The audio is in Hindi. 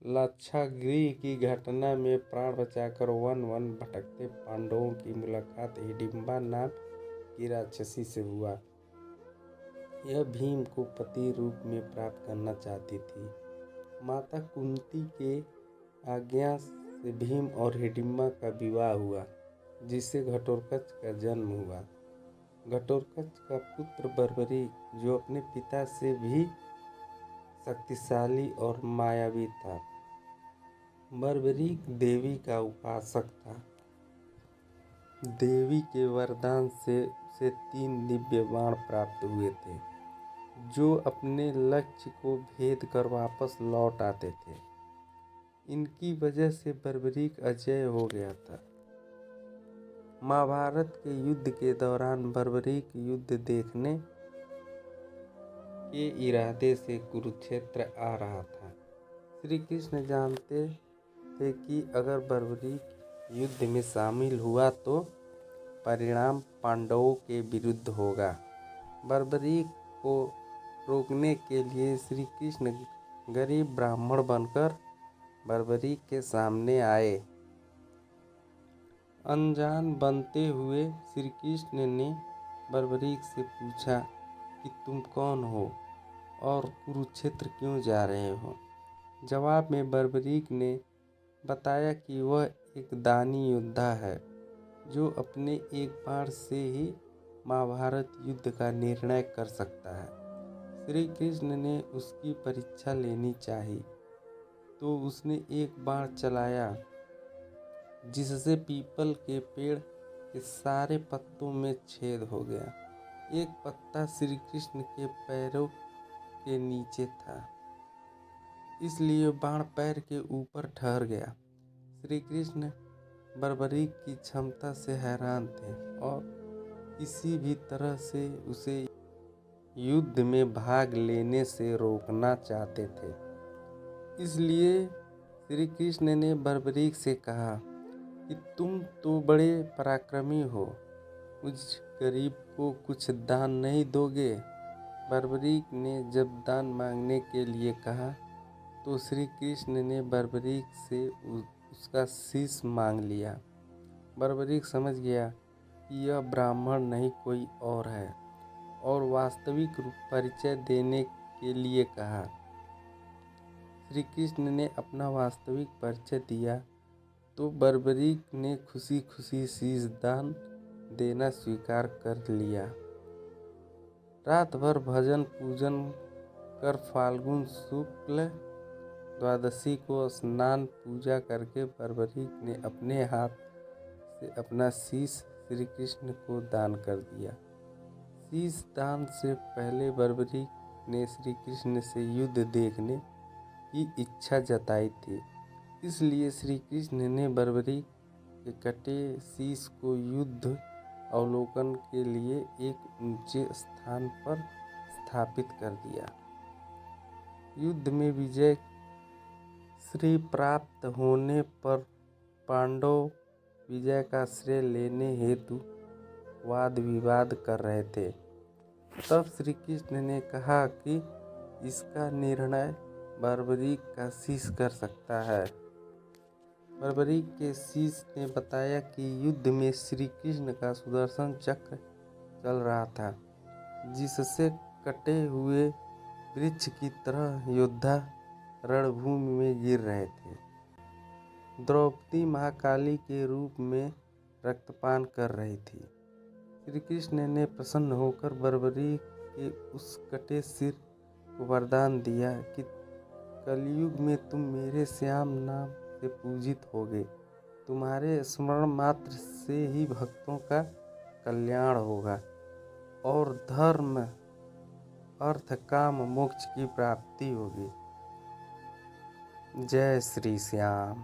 लाक्षागृह की घटना में प्राण बचाकर वन वन भटकते पांडवों की मुलाकात हिडिंबा नाम की राक्षसी से हुआ। यह भीम को पति रूप में प्राप्त करना चाहती थी। माता कुंती के आज्ञा से भीम और हिडिंबा का विवाह हुआ, जिससे घटोत्कच का जन्म हुआ। घटोत्कच का पुत्र बर्बरीक, जो अपने पिता से भी शक्तिशाली और मायावी था। बर्बरीक देवी का उपासक था। देवी के वरदान से उसे 3 दिव्य बाण प्राप्त हुए थे, जो अपने लक्ष्य को भेद कर वापस लौट आते थे। इनकी वजह से बर्बरीक अजेय हो गया था। महाभारत के युद्ध के दौरान बर्बरीक युद्ध देखने के इरादे से कुरुक्षेत्र आ रहा था। श्री कृष्ण जानते थे कि अगर बर्बरीक युद्ध में शामिल हुआ तो परिणाम पांडवों के विरुद्ध होगा। बर्बरीक को रोकने के लिए श्री कृष्ण गरीब ब्राह्मण बनकर बर्बरीक के सामने आए। अनजान बनते हुए श्री कृष्ण ने बर्बरीक से पूछा कि तुम कौन हो और कुरुक्षेत्र क्यों जा रहे हो। जवाब में बर्बरीक ने बताया कि वह एक दानी योद्धा है, जो अपने एक बाण से ही महाभारत युद्ध का निर्णय कर सकता है। श्री कृष्ण ने उसकी परीक्षा लेनी चाहिए, तो उसने एक बाण चलाया, जिससे पीपल के पेड़ के सारे पत्तों में छेद हो गया। एक पत्ता श्री कृष्ण के पैरों के नीचे था, इसलिए बाण पैर के ऊपर ठहर गया। श्री कृष्ण बर्बरीक की क्षमता से हैरान थे और किसी भी तरह से उसे युद्ध में भाग लेने से रोकना चाहते थे। इसलिए श्री कृष्ण ने बर्बरीक से कहा कि तुम तो बड़े पराक्रमी हो, मुझ गरीब को कुछ दान नहीं दोगे। बर्बरीक ने जब दान मांगने के लिए कहा तो श्री कृष्ण ने बर्बरीक से उसका शीश मांग लिया। बर्बरीक समझ गया कि यह ब्राह्मण नहीं कोई और है और वास्तविक परिचय देने के लिए कहा। श्री कृष्ण ने अपना वास्तविक परिचय दिया तो बर्बरीक ने खुशी खुशी शीश दान देना स्वीकार कर लिया। रात भर भजन पूजन कर फाल्गुन शुक्ल द्वादशी को स्नान पूजा करके बर्बरीक ने अपने हाथ से अपना शीश श्री कृष्ण को दान कर दिया। शीश दान से पहले बर्बरीक ने श्री कृष्ण से युद्ध देखने की इच्छा जताई थी, इसलिए श्री कृष्ण ने बर्बरीक के कटे शीश को युद्ध अवलोकन के लिए एक ऊंचे स्थान पर स्थापित कर दिया। युद्ध में विजय श्री प्राप्त होने पर पांडव विजय का श्रेय लेने हेतु वाद विवाद कर रहे थे। तब श्री कृष्ण ने कहा कि इसका निर्णय बर्बरीक का शीश कर सकता है। बर्बरीक के शीश ने बताया कि युद्ध में श्री कृष्ण का सुदर्शन चक्र चल रहा था, जिससे कटे हुए वृक्ष की तरह योद्धा रणभूमि में गिर रहे थे। द्रौपदी महाकाली के रूप में रक्तपान कर रही थी। श्री कृष्ण ने प्रसन्न होकर बर्बरीक के उस कटे सिर को वरदान दिया कि कलयुग में तुम मेरे श्याम नाम से पूजित होगे। तुम्हारे स्मरण मात्र से ही भक्तों का कल्याण होगा और धर्म अर्थ काम मोक्ष की प्राप्ति होगी। जय श्री श्याम।